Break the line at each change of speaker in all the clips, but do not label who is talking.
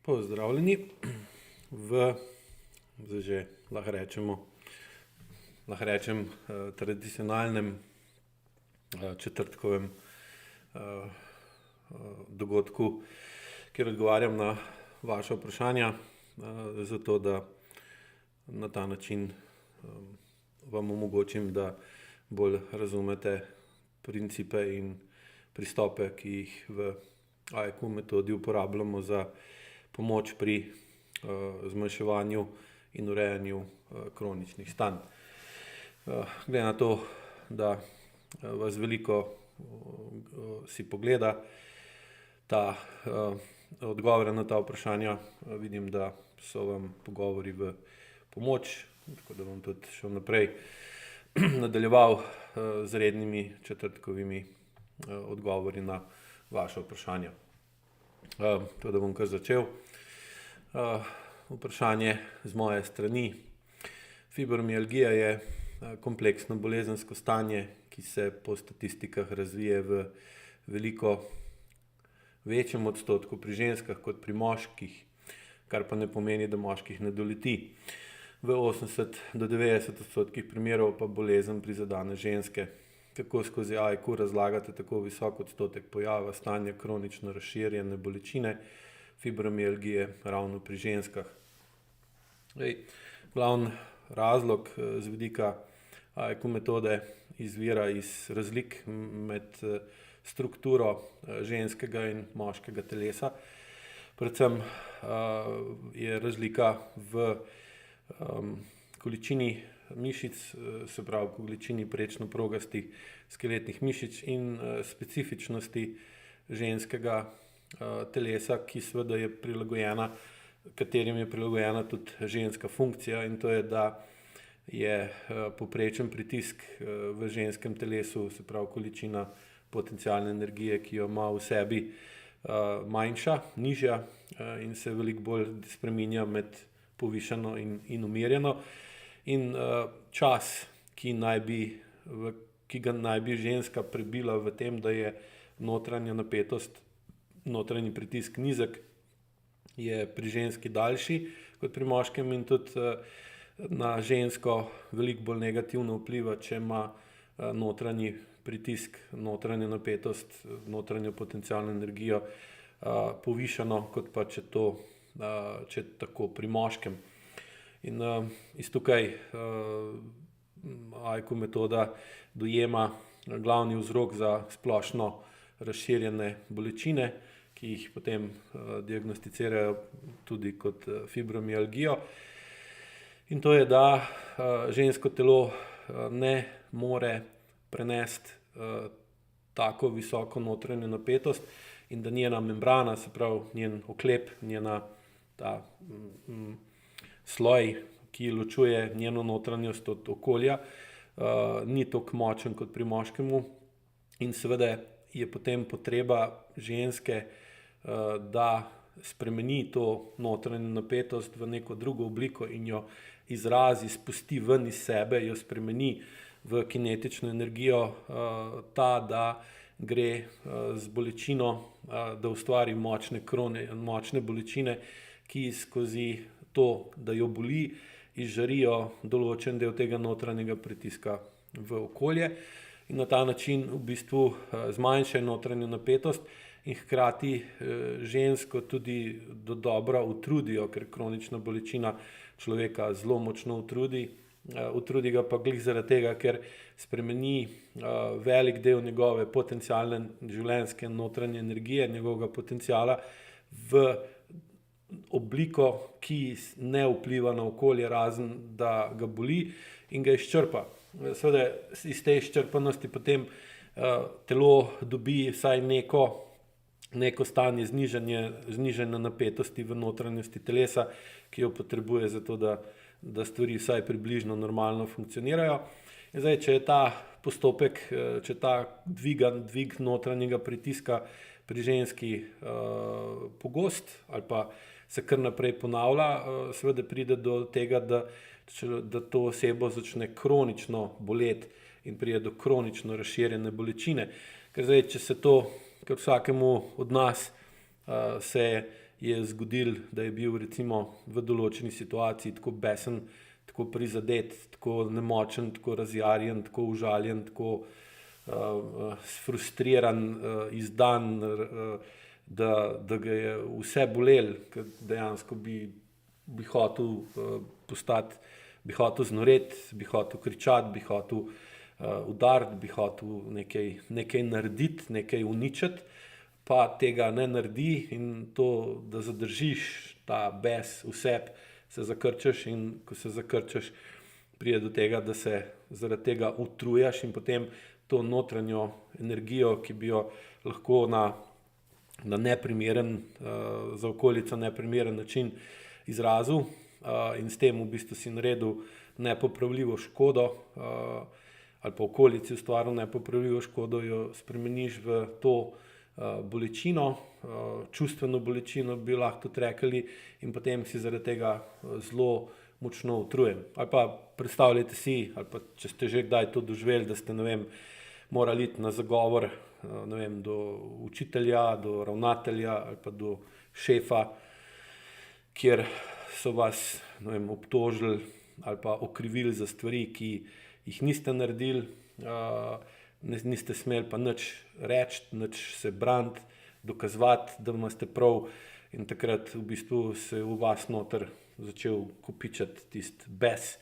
Pozdravljeni v, zdaj že lahko rečem, tradicionalnem četrtkovem dogodku, kjer odgovarjam na vaša vprašanja, zato da na ta način vam omogočim, da bolj razumete principe in pristope, ki jih v AIQ metodi uporabljamo za pomoč pri zmanjševanju in urejanju kroničnih stanj. Glede na to, da vas veliko si pogleda odgovore na ta vprašanja, vidim, da so vam pogovori v pomoč, tako da bom tudi šel naprej nadaljeval z rednimi četrtkovimi odgovori na vaše vprašanja. To, da bom kar začel. Vprašanje z moje strani. Fibromialgija je kompleksno bolezensko stanje, ki se po statistikah razvije v veliko večjem odstotku pri ženskah kot pri moških, kar pa ne pomeni, da moških ne doleti. V 80 do 90% primerov pa bolezen prizadene ženske. Kako skozi AIQ razlagate tako visok odstotek pojava stanja kronično razširjene bolečine fibromialgije ravno pri ženskah? Glavni razlog z vidika AIQ metode izvira iz razlik med strukturo ženskega in moškega telesa. Predvsem je razlika v količini mišic, se pravi količini prečno-progastih skeletnih mišic in specifičnosti ženskega telesa, ki seveda je prilagojena, katerim je prilagojena tudi ženska funkcija, in to je, da je povprečen pritisk v ženskem telesu, se pravi količina potencialne energije, ki jo ima v sebi, manjša, nižja in se veliko bolj spreminja med povišano in umirjeno. In čas, ki ga naj bi ženska prebila v tem, da je notranja napetost, notranji pritisk nizek, je pri ženski daljši kot pri moškem in tudi na žensko veliko bolj negativno vpliva, če ima notranji pritisk, notranjo napetost, notranjo potencialno energijo povišano, kot pa če tako pri moškem. In iz tukaj AIQ metoda dojema glavni vzrok za splošno razširjene bolečine, ki jih potem diagnosticirajo tudi kot fibromialgijo. In to je, da žensko telo ne more prenesti tako visoko notranjo napetost in da njena membrana, se pravi njen oklep, njena ta sloj, ki ločuje njeno notranjost od okolja, ni toliko močen kot pri moškemu in seveda je potem potreba ženske, da spremeni to notranjo napetost v neko drugo obliko in jo izrazi, spusti ven iz sebe, jo spremeni v kinetično energijo, da gre z bolečino, da ustvari močne bolečine, ki skozi to, da jo boli, izžarijo določen del tega notranjega pritiska v okolje in na ta način v bistvu zmanjšajo notranjo napetost in hkrati žensko tudi dodobra utrudijo, ker kronična bolečina človeka zelo močno utrudi. Utrudi ga pa glih zaradi tega, ker spremeni velik del njegove potencialne življenjske notranje energije, njegovega potenciala v obliko, ki ne vpliva na okolje, razen da ga boli in ga izčrpa. Seveda iz te izčrpanosti potem telo dobi vsaj neko stanje znižanja napetosti v notranjosti telesa, ki jo potrebuje za to, da stvari vsaj približno normalno funkcionirajo. In zdaj, če je ta postopek, če ta dvig notranjega pritiska pri ženski pogost ali pa se kar naprej ponavlja, seveda pride do tega, da to osebo začne kronično boleti in pride do kronično razširjene bolečine. Ker zdaj, če se to, ker vsakemu od nas se je zgodilo, da je bil recimo v določeni situaciji tako besen, tako prizadet, tako nemočen, tako razjarjen, tako užaljen, tako sfrustriran, izdan, da ga je vse bolelo, ker dejansko bi hotel postati, bi hotel znoreti, bi hotel kričati, bi hotel udariti, bi hotel nekaj narediti, nekaj uničiti, pa tega ne naredi in to, da zadržiš ta bes v sebi, se zakrčeš in ko se zakrčeš, pride do tega, da se zaradi tega utrujaš in potem to notranjo energijo, ki bi jo lahko na neprimeren, za okolico neprimeren način izrazil in s tem v bistvu si naredil nepopravljivo škodo ali pa okolici ustvaril nepopravljivo škodo, jo spremeniš v to bolečino, čustveno bolečino bi lahko tudi rekli in potem si zaradi tega zelo močno utrujen. Ali pa predstavljajte si, ali pa če ste že kdaj to doživeli, da ste, ne vem, morali iti na zagovor, ne vem, do učitelja, do ravnatelja ali pa do šefa, kjer so vas, ne vem, obtožili ali pa okrivili za stvari, ki jih niste naredili, niste smeli pa nič reči, nič se braniti, dokazovati, da imate prav in takrat v bistvu se v vas noter začel kopičati tisti bes,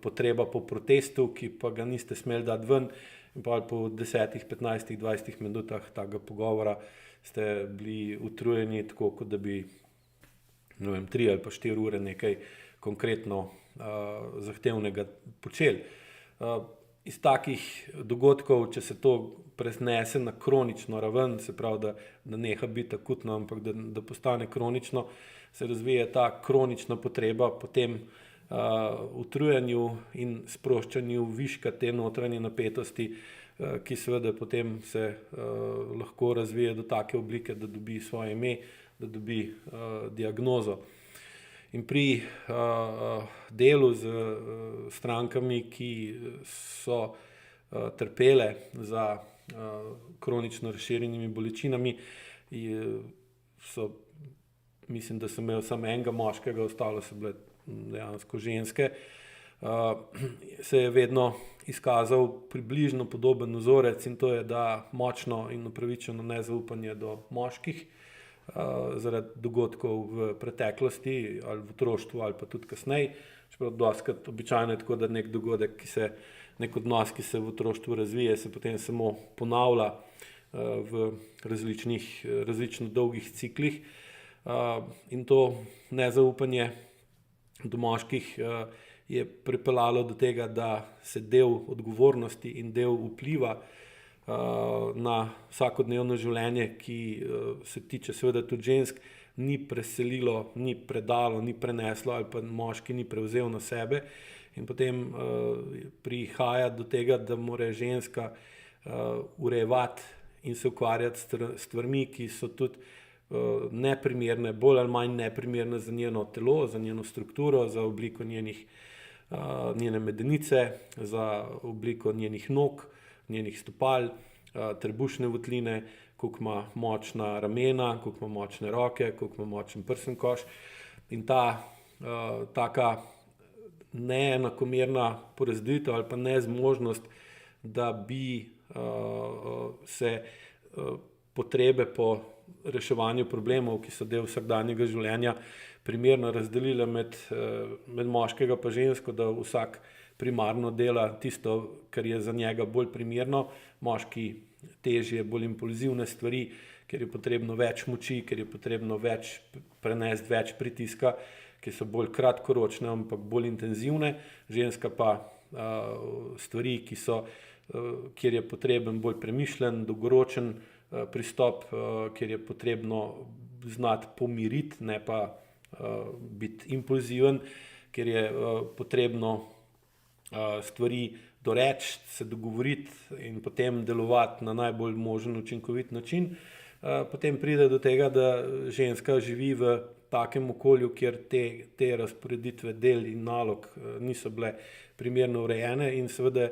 potreba po protestu, ki pa ga niste smeli dati ven in pa po 10, 15, 20 minutah takega pogovora ste bili utrujeni tako, kot da bi, ne vem, 3 ali pa 4 ure nekaj konkretno zahtevnega počeli. Iz takih dogodkov, če se to preznese na kronično raven, se pravi, da neha biti akutno, ampak da postane kronično, se razvije ta kronična potreba po tem utrujanju in sproščanju viška te notranje napetosti, ki seveda potem se lahko razvije do take oblike, da dobi svoje ime, da dobi diagnozo. In pri delu z strankami, ki so trpele za kronično razširjenimi bolečinami, mislim, da sem imel samo enega moškega, ostalo so bile dejansko ženske, se je vedno izkazal približno podoben vzorec in to je, da močno in upravičeno nezaupanje do moških zaradi dogodkov v preteklosti ali v otroštvu ali pa tudi kasneje. Čeprav dostikrat običajno je tako, da nek dogodek, nek odnos, ki se v otroštvu razvije, se potem samo ponavlja v različno dolgih ciklih. In to nezaupanje do moških je pripeljalo do tega, da se del odgovornosti in del vpliva na vsakodnevno življenje, ki se tiče seveda tudi žensk, ni preselilo, ni predalo, ni preneslo ali pa moški ni prevzel na sebe in potem prihaja do tega, da mora ženska urejevati in se ukvarjati s stvarmi, ki so tudi neprimerne, bolj ali manj neprimerne za njeno telo, za njeno strukturo, za obliko njene medenice, za obliko njenih nog, njenih stopal, trebušne votline, koliko ima močna ramena, koliko ima močne roke, koliko ima močen prsen koš. In ta taka neenakomerna porazdelitev ali pa nezmožnost, da bi se potrebe po reševanju problemov, ki so del vsakdanjega življenja, primerno razdelile med moškega pa žensko, da vsak primarno dela tisto, kar je za njega bolj primerno, moški težje, bolj impulzivne stvari, ker je potrebno več moči, ker je potrebno prenesti več pritiska, ki so bolj kratkoročne, ampak bolj intenzivne, ženska pa stvari, kjer je potreben bolj premišljen, dolgoročen pristop, kjer je potrebno znati pomiriti, ne pa biti impulziven, kjer je potrebno stvari doreči, se dogovoriti in potem delovati na najbolj možen učinkovit način. Potem pride do tega, da ženska živi v takem okolju, kjer te razporeditve del in nalog niso bile primerno urejene in seveda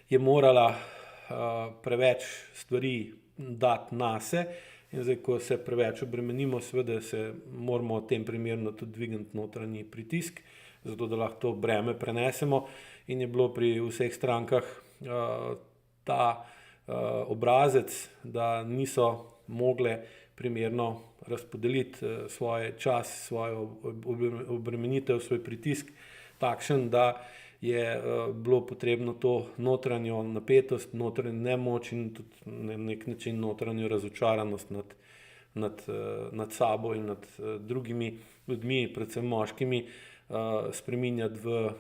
je morala preveč stvari dati nase In zdaj, ko se preveč obremenimo, seveda se moramo v tem primeru tudi dvigniti notranji pritisk, zato da lahko to breme prenesemo. In je bilo pri vseh strankah ta obrazec, da niso mogle primerno razpodeliti svoj čas, svojo obremenitev, svoj pritisk takšen, da je bilo potrebno to notranjo napetost, notranjo nemoč in tudi na nek način notranjo razočaranost nad sabo in nad drugimi ljudmi, predvsem moškimi, spreminjati v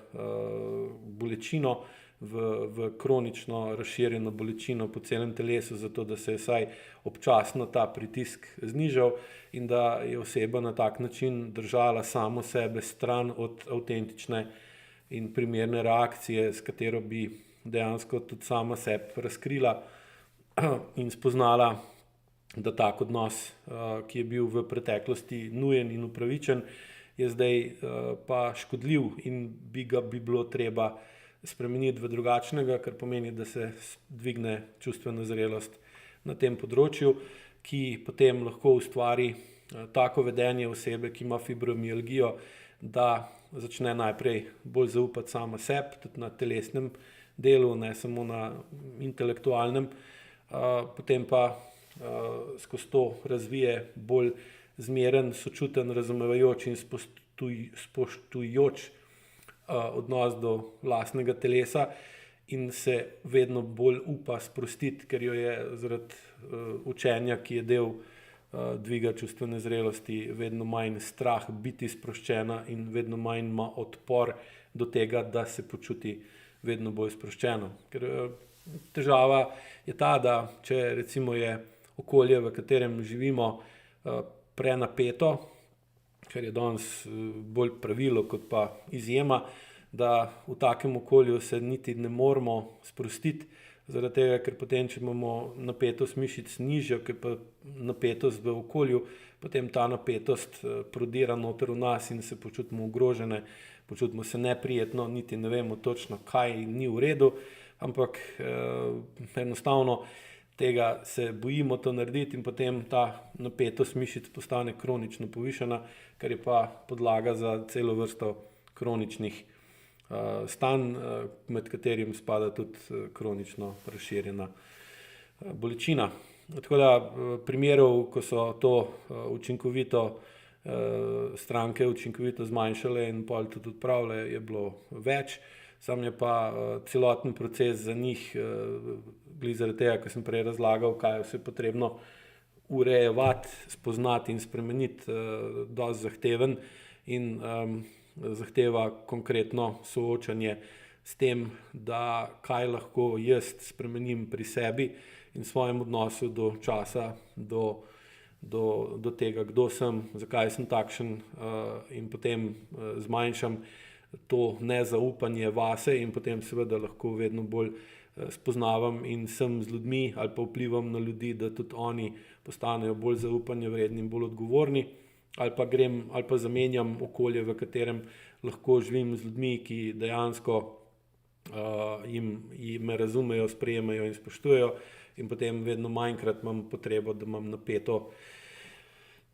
bolečino, v kronično razširjeno bolečino po celem telesu, zato da se je vsaj občasno ta pritisk znižal in da je oseba na tak način držala samo sebe stran od avtentične in primerne reakcije, s katero bi dejansko tudi sama sebe razkrila in spoznala, da tak odnos, ki je bil v preteklosti nujen in upravičen, je zdaj pa škodljiv in bi bilo treba spremeniti v drugačnega, kar pomeni, da se dvigne čustvena zrelost na tem področju, ki potem lahko ustvari tako vedenje osebe, ki ima fibromialgijo, da začne najprej bolj zaupati sama sebi, tudi na telesnem delu, ne samo na intelektualnem, potem pa skozi to razvije bolj zmeren, sočuten, razumevajoč in spoštujoč odnos do lastnega telesa in se vedno bolj upa sprostiti, ker jo je zaradi učenja, ki je del dviga čustvene zrelosti, vedno manj strah biti sproščena in vedno manj ima odpor do tega, da se počuti vedno bolj sproščeno. Ker težava je ta, da če recimo je okolje, v katerem živimo, prenapeto, ker je danes bolj pravilo kot pa izjema, da v takem okolju se niti ne moremo sprostiti, zaradi tega, ker potem, če imamo napetost mišic nižjo, ker pa napetost v okolju, potem ta napetost prodira noter v nas in se počutimo ogrožene, počutimo se neprijetno, niti ne vemo točno, kaj ni v redu, ampak enostavno tega se bojimo to narediti in potem ta napetost mišic postane kronično povišana, kar je pa podlaga za celo vrsto kroničnih stanj, med katerim spada tudi kronično razširjena bolečina. Tako da primerov, ko so to učinkovito stranke učinkovito zmanjšale in pol tudi odpravile, je bilo več. Sam je pa celoten proces za njih, glede zaradi tega, ko sem prej razlagal, kaj je vse potrebno urejevati, spoznati in spremeniti, dosti zahteven in zahteva konkretno soočanje s tem, da kaj lahko jaz spremenim pri sebi in svojem odnosu do časa, do tega, kdo sem, zakaj sem takšen, in potem zmanjšam to nezaupanje vase in potem seveda lahko vedno bolj spoznavam in sem z ljudmi ali pa vplivam na ljudi, da tudi oni postanejo bolj zaupanja vredni in bolj odgovorni, ali pa zamenjam okolje, v katerem lahko živim z ljudmi, ki dejansko me razumejo, sprejemajo in spoštujejo, in potem vedno manjkrat imam potrebo, da imam napeto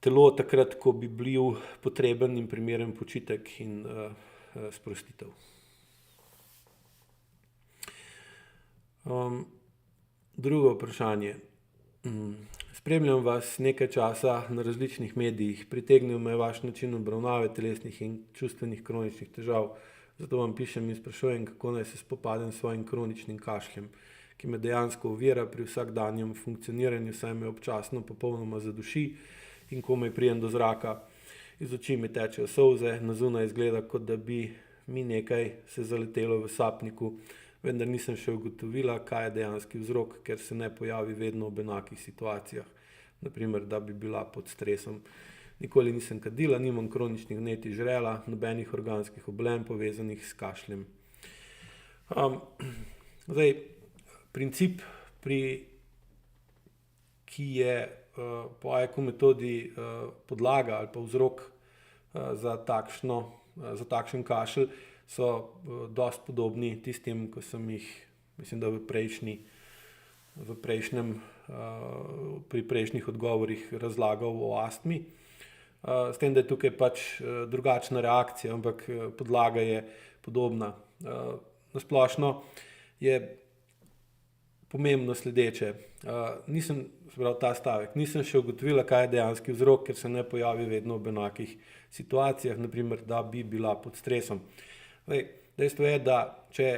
telo takrat, ko bi bil potreben in primeren počitek in sprostitev. Drugo vprašanje. Spremljam vas nekaj časa na različnih medijih, pritegnil me je vaš način obravnave telesnih in čustvenih kroničnih težav, zato vam pišem in sprašujem, kako naj se spopadem s svojim kroničnim kašljem, ki me dejansko ovira pri vsakdanjem funkcioniranju, saj me občasno popolnoma zaduši in komaj pridem do zraka. Iz oči mi tečejo solze, na zunaj izgleda, kot da bi mi nekaj se zaletelo v sapniku, vendar nisem še ugotovila, kaj je dejanski vzrok, ker se ne pojavi vedno ob enakih situacijah, naprimer, da bi bila pod stresom. Nikoli nisem kadila, nimam kroničnih vnetij žrela, nobenih organskih obolenj povezanih s kašljem. Zdaj, princip, ki je po AEK metodi podlaga ali pa vzrok za takšen kašelj, so dosti podobni tistim, ko sem jih, mislim, da v prejšnjem pri prejšnjih odgovorih razlagal o astmi. S tem, da je tukaj pač drugačna reakcija, ampak podlaga je podobna. Na splošno je pomembno sledeče. Nisem še ugotovila, kaj je dejanski vzrok, ker se ne pojavi vedno v enakih situacijah, naprimer, da bi bila pod stresom. Dejstvo je, da če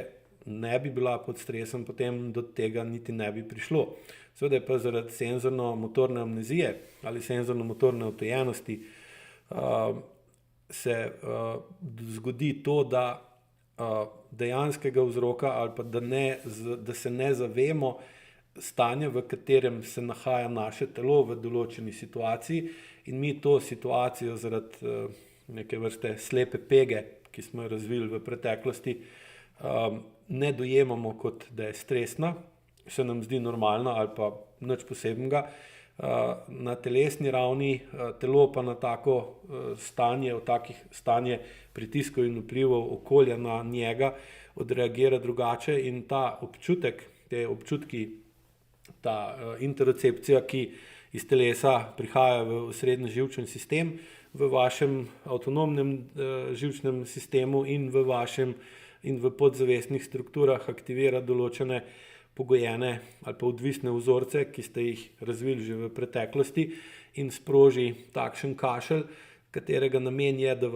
ne bi bila pod stresom, potem do tega niti ne bi prišlo. Seveda je pa zaradi senzorno-motorne amnezije ali senzorno-motorne odtujenosti se zgodi to, da dejanskega vzroka ali pa da se ne zavemo stanja, v katerem se nahaja naše telo v določeni situaciji, in mi to situacijo zaradi neke vrste slepe pege, ki smo jo razvili v preteklosti, ne dojemamo kot da je stresna, se nam zdi normalna ali pa nič posebnega. Na telesni ravni telo pa na tako stanje pritiskov in vplivov okolja na njega odreagira drugače, in ta občutek, te občutki, ta interocepcija, ki iz telesa prihaja v osrednji živčni sistem, v vašem avtonomnem živčnem sistemu in v podzavestnih strukturah aktivira določene pogojene ali pa odvisne vzorce, ki ste jih razvili že v preteklosti, in sproži takšen kašelj, katerega namen je, da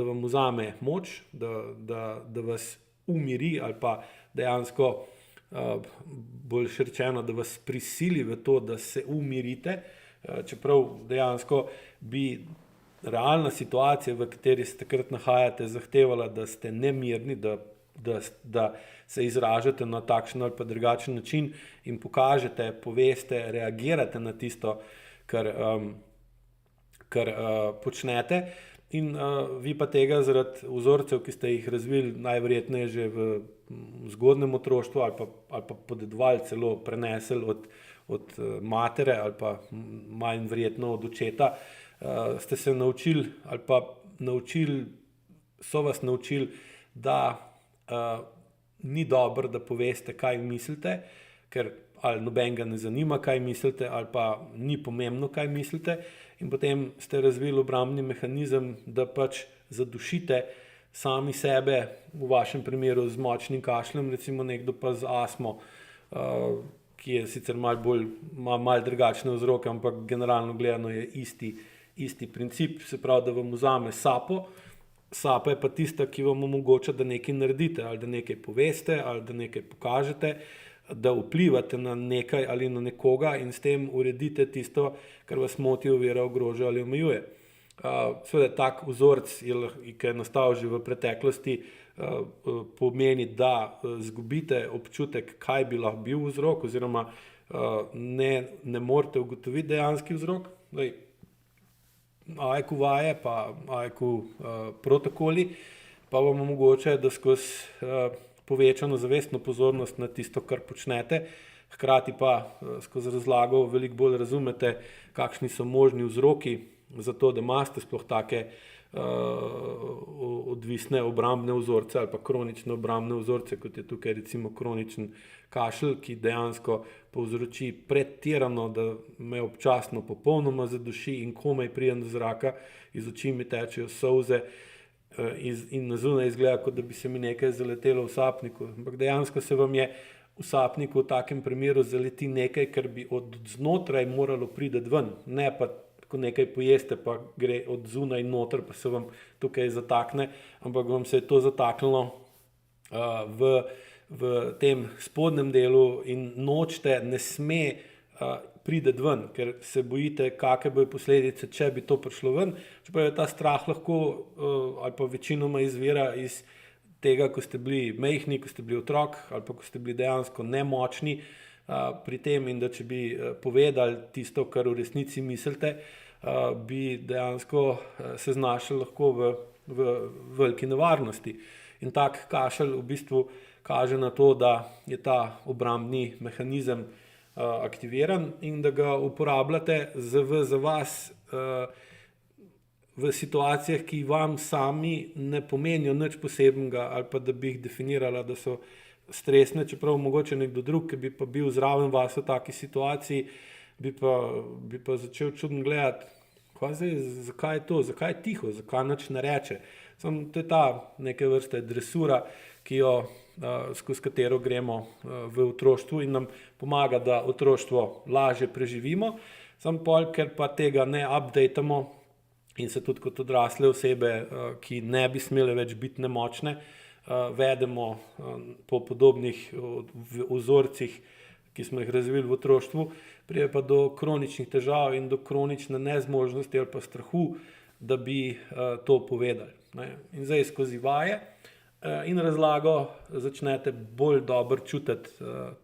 vam vzame moč, da vas umiri ali pa dejansko, boljše rečeno, da vas prisili v to, da se umirite, čeprav dejansko bi realna situacija, v kateri se takrat nahajate, zahtevala, da ste nemirni, da se izražate na takšen ali pa drugačen način in pokažete, poveste, reagirate na tisto, kar počnete, in vi pa tega zaradi vzorcev, ki ste jih razvili najverjetneje že v zgodnjem otroštvu ali pa podedovali, celo prenesli od matere ali pa manj verjetno od očeta, ste se naučili ali pa so vas naučili, da ni dobro, da poveste, kaj mislite, ker ali nobenega ne zanima, kaj mislite, ali pa ni pomembno, kaj mislite, in potem ste razvili obrambni mehanizem, da pač zadušite sami sebe, v vašem primeru z močnim kašljem, recimo nekdo pa z astmo, ki je sicer ima malo drugačne vzroke, ampak generalno gledano je isti princip, se pravi, da vam vzame sapo. Sapa je pa tista, ki vam omogoča, da nekaj naredite, ali da nekaj poveste, ali da nekaj pokažete, da vplivate na nekaj ali na nekoga in s tem uredite tisto, kar vas moti, ovira, ogroža ali omejuje. Seveda tak vzorec, ki je nastal že v preteklosti, pomeni, da zgubite občutek, kaj bi lahko bil vzrok, oziroma ne morete ugotoviti dejanski vzrok. AIQ vaje pa AIQ protokoli pa vam omogočajo, da skozi povečano zavestno pozornost na tisto, kar počnete, hkrati pa skozi razlago veliko bolj razumete, kakšni so možni vzroki za to, da imate sploh take odvisne obrambne vzorce ali pa kronične obrambne vzorce, kot je tukaj recimo kroničen kašelj, ki dejansko povzroči pretirano, da me občasno popolnoma zaduši in komaj pridem do zraka, iz oči mi tečejo solze in na zunaj izgleda, kot da bi se mi nekaj zaletelo v sapniku. Ampak dejansko se vam je v sapniku v takem primeru zaleti nekaj, kar bi od znotraj moralo priti ven, ne pa ko nekaj pojeste, pa gre od zunaj noter, pa se vam tukaj zatakne, ampak vam se je to zataknilo v tem spodnjem delu in nočete, ne sme priti ven, ker se bojite, kakve bojo posledice, če bi to prišlo ven. Čeprav je ta strah lahko ali pa večinoma izvira iz tega, ko ste bili majhni, ko ste bili otrok ali pa ko ste bili dejansko nemočni pri tem, in da če bi povedali tisto, kar v resnici mislite, bi dejansko se znašli lahko v veliki nevarnosti. In tak kašelj v bistvu kaže na to, da je ta obrambni mehanizem aktiviran in da ga uporabljate za vas v situacijah, ki vam sami ne pomenijo nič posebnega ali pa da bi jih definirala, da so stresne, čeprav mogoče nekdo drug, ki bi pa bil zraven vas v taki situaciji, bi pa začel čudno gledati, zakaj je to, zakaj je tiho, zakaj nič ne reče. Samo to je ta neke vrste dresura, skozi katero gremo v otroštvu in nam pomaga, da otroštvo lažje preživimo, samo pol, ker pa tega ne updatamo in se tudi kot odrasle osebe, ki ne bi smele več biti nemočne, vedemo po podobnih vzorcih, ki smo jih razvili v otroštvu, pride pa do kroničnih težav in do kronične nezmožnosti ali pa strahu, da bi to povedali. In zdaj skozi vaje in razlago začnete bolj dobro čutiti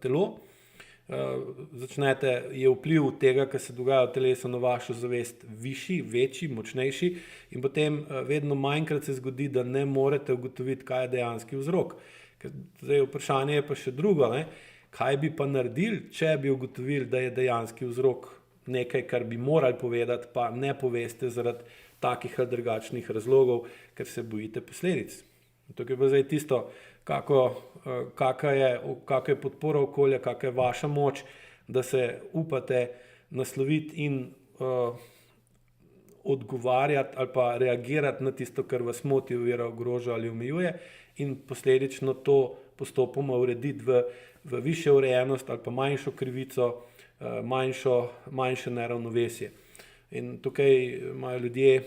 telo, je vpliv tega, kar se dogaja v telesu na vašo zavest višji, večji, močnejši in potem vedno manjkrat se zgodi, da ne morete ugotoviti, kaj je dejanski vzrok. Zdaj vprašanje je pa še drugo, kaj bi pa naredili, če bi ugotovili, da je dejanski vzrok nekaj, kar bi morali povedati, pa ne poveste zaradi takih ali drugačnih razlogov, ker se bojite posledic. Tukaj pa zdaj tisto, kakšna je podpora okolja, kakšna je vaša moč, da se upate nasloviti in odgovarjati ali pa reagirati na tisto, kar vas moti, ovira, ogroža ali omejuje in posledično to postopoma urediti v višjo urejenost ali pa manjšo krivico, manjše neravnovesje. In tukaj imajo ljudje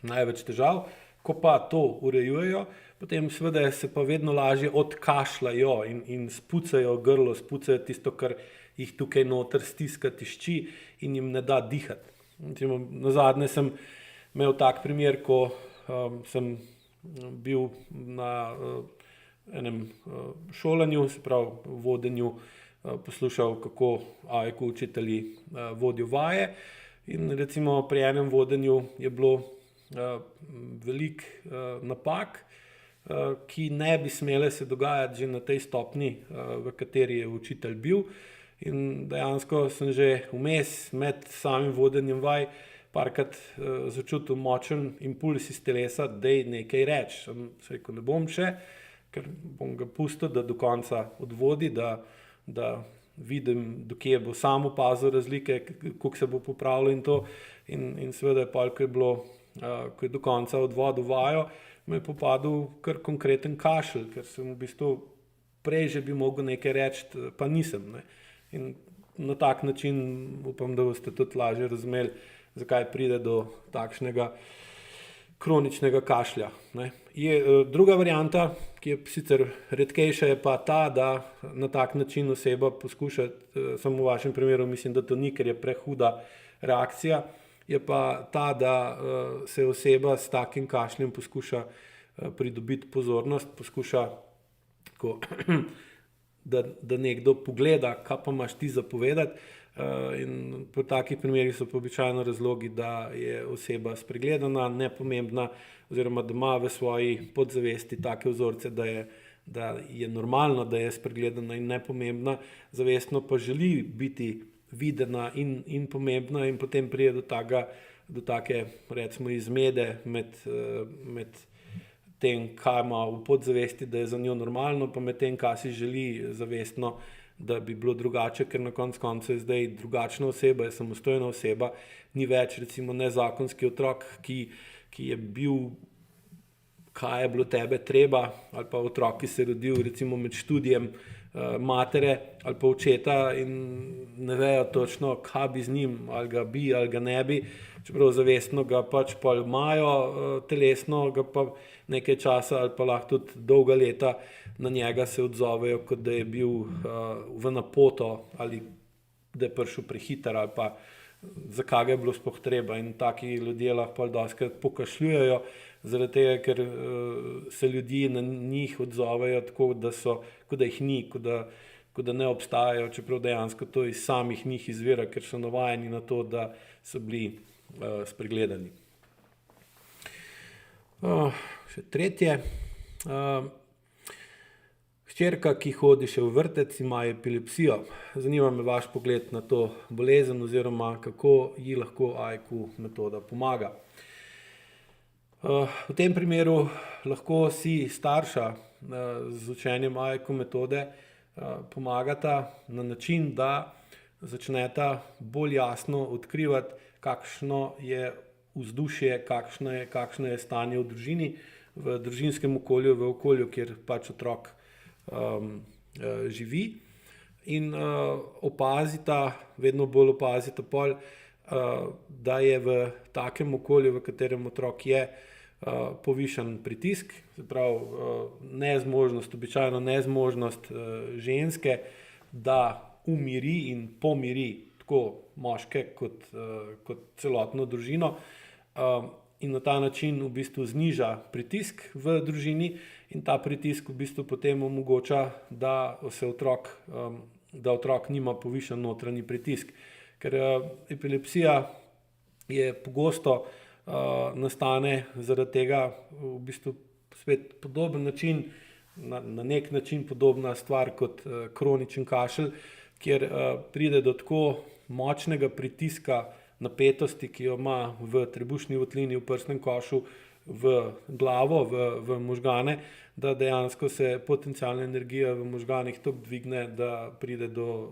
največ težav. Ko pa to urejujejo, potem seveda se pa vedno lažje odkašljajo in spucajo grlo, spucajo tisto, kar jih tukaj noter stiska, tišči in jim ne da dihati. Nazadnje sem imel tak primer, ko sem bil na enem šolanju, se pravi vodenju, poslušal, kako AIQ učitelji vodijo vaje in recimo pri enem vodenju je bilo veliko napak, ki ne bi smele se dogajati že na tej stopni, v kateri je učitelj bil in dejansko sem že vmes med samim vodenjem vaj parkrat začutil močen impuls iz telesa, daj nekaj reči. Sem rekel, ne bom še, ker bom ga pustil, da do konca odvodi, da vidim, do kje bo sam opazil razlike, koliko se bo popravilo in to. In seveda pa, ko je do konca odvodil vajo, me je popadel kar konkreten kašelj, ker sem v bistvu prej že bi mogel nekaj reči, pa nisem. In na tak način upam, da boste tudi lažje razumeli, zakaj pride do takšnega kroničnega kašlja. Druga varianta, ki je sicer redkejša, je pa ta, da na tak način oseba poskuša, samo v vašem primeru mislim, da to ni, ker je prehuda reakcija, je pa ta, da se oseba s takim kašljem poskuša pridobiti pozornost, poskuša, da nekdo pogleda, kaj pa imaš ti za povedati. In po takih primerih so pa običajno razlogi, da je oseba spregledana, nepomembna oziroma da ima v svoji podzavesti take vzorce, da je normalno, da je spregledana in nepomembna, zavestno pa želi biti videna in pomembna in potem pride do take recimo izmede med tem, kaj ima v podzavesti, da je za njo normalno, pa med tem, kaj si želi zavestno, da bi bilo drugače, ker na koncu koncev je zdaj drugačna oseba, je samostojna oseba, ni več recimo nezakonski otrok, ki je bil, kaj je bilo tebe treba, ali pa otrok, ki se je rodil recimo med študijem matere ali pa očeta in ne vejo točno, kaj bi z njim, ali ga bi, ali ga ne bi, čeprav zavestno ga pač pa imajo, telesno ga pa nekaj časa ali pa lahko tudi dolga leta na njega se odzovejo, kot da je bil v napoto ali da je prišel prehiter ali pa zakaj ga je bilo sploh treba. In taki ljudje lahko dostikrat pokašljujejo, zaradi tega, ker se ljudje na njih odzovejo tako, kot da jih ni, kot da ne obstajajo, čeprav dejansko to iz samih njih izvira, ker so navajeni na to, da so bili spregledani. Še tretje. Hčerka, ki hodi še v vrtec, ima epilepsijo. Zanima me vaš pogled na to bolezen oziroma kako ji lahko AIQ metoda pomaga. V tem primeru lahko si starša z učenjem AEQ metode pomagata na način, da začneta bolj jasno odkrivati, kakšno je vzdušje, kakšno je stanje v družini, v družinskem okolju, v okolju, kjer pač otrok živi. In vedno bolj opazita pol, da je v takem okolju, v katerem otrok je, povišan pritisk, se pravi običajno nezmožnost ženske, da umiri in pomiri tako moške kot celotno družino, in na ta način v bistvu zniža pritisk v družini in ta pritisk v bistvu potem omogoča, da otrok nima povišan notranji pritisk. Ker epilepsija je pogosto nastane zaradi tega v bistvu spet podoben način, na nek način podobna stvar kot kroničen kašelj, kjer pride do tako močnega pritiska napetosti, ki jo ima v trebušni votlini, v prsnem košu, v glavo, v možgane, da dejansko se potencialna energija v možganih tako dvigne, da pride do,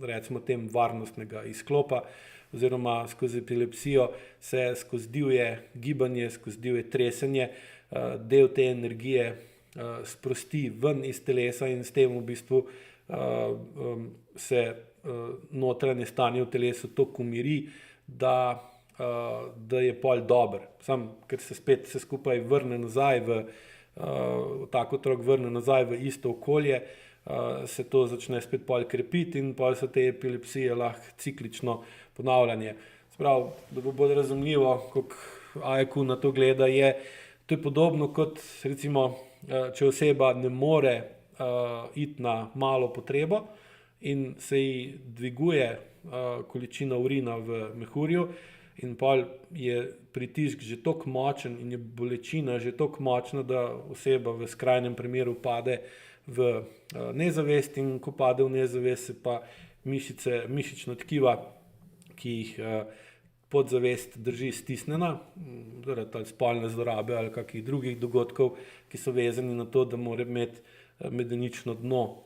recimo tem, varnostnega izklopa, oziroma skozi epilepsijo se skozi divje gibanje, skozi divje tresenje del te energije sprosti ven iz telesa in s tem v bistvu se notranje stanje v telesu toliko umiri, da je pol dober. Samo ker se spet vse skupaj vrne nazaj tako otrok vrne nazaj v isto okolje, se to začne spet pol krepiti in pol so te epilepsije lahko ciklično ponavljanje. Sprav, da bo bolj razumljivo, kako AEQ na to gleda, to je podobno kot recimo, če oseba ne more iti na malo potrebo in se ji dviguje količina urina v mehurju in pol je pritisk že toliko močen in je bolečina že toliko močna, da oseba v skrajnem primeru pade v nezavest in ko pade v nezavest, se pa mišična tkiva, ki jih podzavest drži stisnjena, zaradi spolne zlorabe ali kakih drugih dogodkov, ki so vezani na to, da mora imeti medenično dno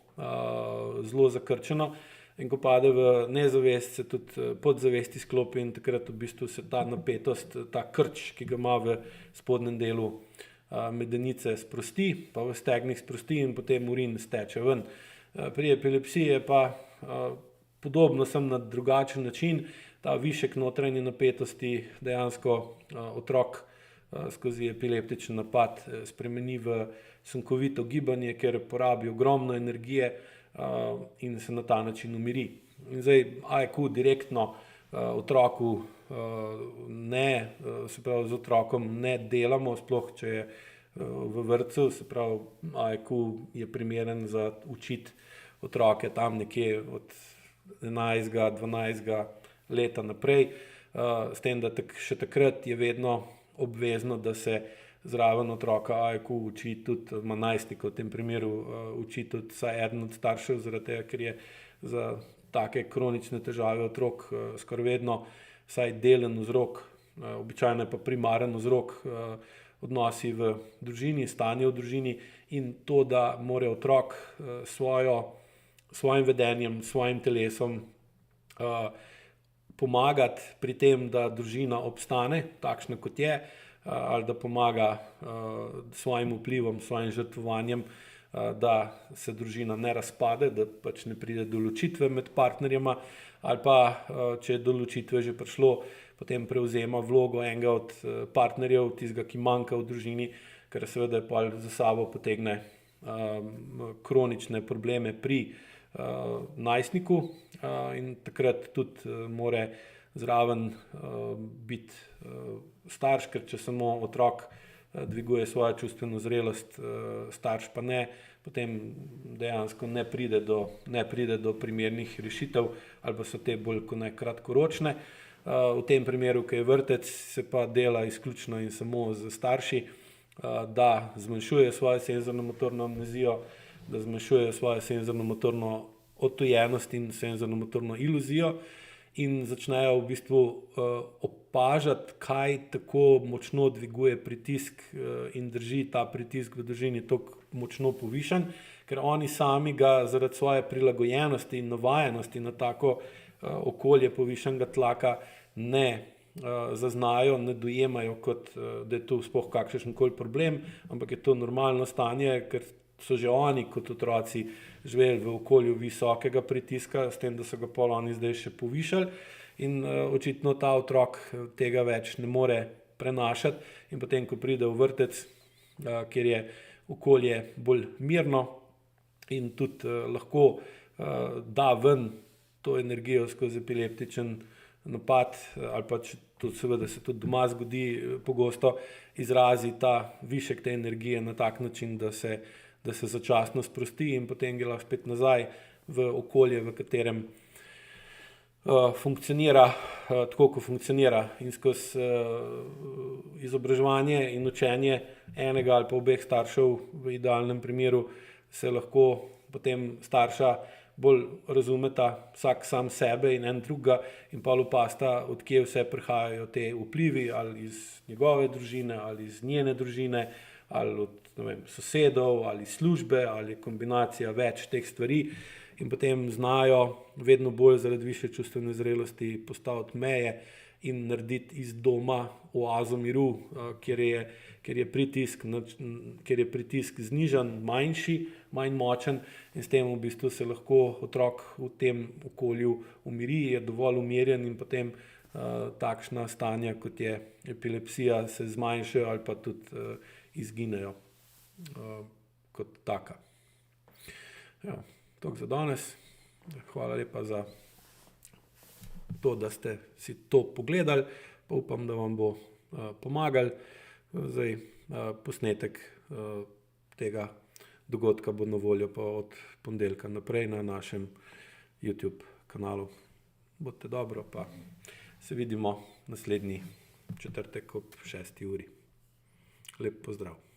zelo zakrčeno. In ko pade v nezavest, se tudi podzavest izklopi in takrat v bistvu se ta napetost, ta krč, ki ga ima v spodnjem delu medenice, sprosti, pa v stegnih sprosti in potem urin steče ven. Pri epilepsiji je pa podobno, samo na drugačen način. Ta višek notranje napetosti dejansko otrok skozi epileptičen napad spremeni v sunkovito gibanje, ker porabi ogromno energije in se na ta način umiri. In zdaj AEQ direktno otroku se pravi z otrokom ne delamo, sploh če je v vrtcu, se pravi AEQ je primeren za učiti otroke tam nekje od 11. 12. leta naprej, s tem, da še takrat je vedno obvezno, da se zraven otroka AEQ uči tudi, najstnika v tem primeru uči tudi vsaj eden od staršev, zaradi tega, ker je za take kronične težave otrok skoraj vedno vsaj delen vzrok, običajno je pa primaren vzrok odnosi v družini, stanje v družini in to, da mora otrok svojim vedenjem, svojim telesom pomagati pri tem, da družina obstane takšna, kot je, ali da pomaga svojim vplivom, svojim žrtvovanjem, da se družina ne razpade, da pač ne pride do ločitve med partnerjema, ali pa, če je do ločitve že prišlo, potem prevzema vlogo enega od partnerjev, tistega, ki manjka v družini, ker seveda pa za sabo potegne kronične probleme pri najstniku in takrat tudi more zraven biti starš, ker če samo otrok dviguje svojo čustveno zrelost, starš pa ne, potem dejansko ne pride do primernih rešitev ali pa so te bolj kot ne kratkoročne. V tem primeru, ko je vrtec, se pa dela izključno in samo z starši, da zmanjšuje svojo senzorno-motorno amnezijo, da zmanjšuje svojo senzorno-motorno odtujenost in senzorno-motorno iluzijo in začnejo v bistvu opažati, kaj tako močno dviguje pritisk in drži ta pritisk v družini tako močno povišan, ker oni sami ga zaradi svoje prilagojenosti in navajenosti na tako okolje povišanega tlaka ne zaznajo, ne dojemajo kot, da je to sploh kakšen koli problem, ampak je to normalno stanje, ker so že oni kot otroci živeli v okolju visokega pritiska, s tem, da so ga pol oni zdaj še povišali in očitno ta otrok tega več ne more prenašati in potem, ko pride v vrtec, kjer je okolje bolj mirno in tudi lahko da ven to energijo skozi epileptičen napad ali pa če to seveda se tudi doma zgodi pogosto, izrazi ta višek te energije na tak način, da se začasno sprosti in potem gre lahko spet nazaj v okolje, v katerem funkcionira tako, kot funkcionira in skozi izobraževanje in učenje enega ali pa obeh staršev v idealnem primeru se lahko potem starša bolj razumeta vsak sam sebe in en drugega in pa opazita, od kje vse prihajajo te vplivi, ali iz njegove družine, ali iz njene družine, ali od sosedov, ali službe, ali kombinacija več teh stvari in potem znajo vedno bolj zaradi višje čustvene zrelosti postaviti meje in narediti iz doma oazo miru, kjer je pritisk znižan, manjši, manj močen in s tem v bistvu se lahko otrok v tem okolju umiri, je dovolj umirjen in potem takšna stanja, kot je epilepsija, se zmanjšajo ali pa tudi izginejo kot taka. Ja, toliko za danes. Hvala lepa za to, da ste si to pogledali, pa upam, da vam bo pomagal. Zdaj posnetek tega dogodka bo na voljo pa od ponedeljka naprej na našem YouTube kanalu. Bodite dobro, pa se vidimo naslednji četrtek ob 6. uri. Lep pozdrav.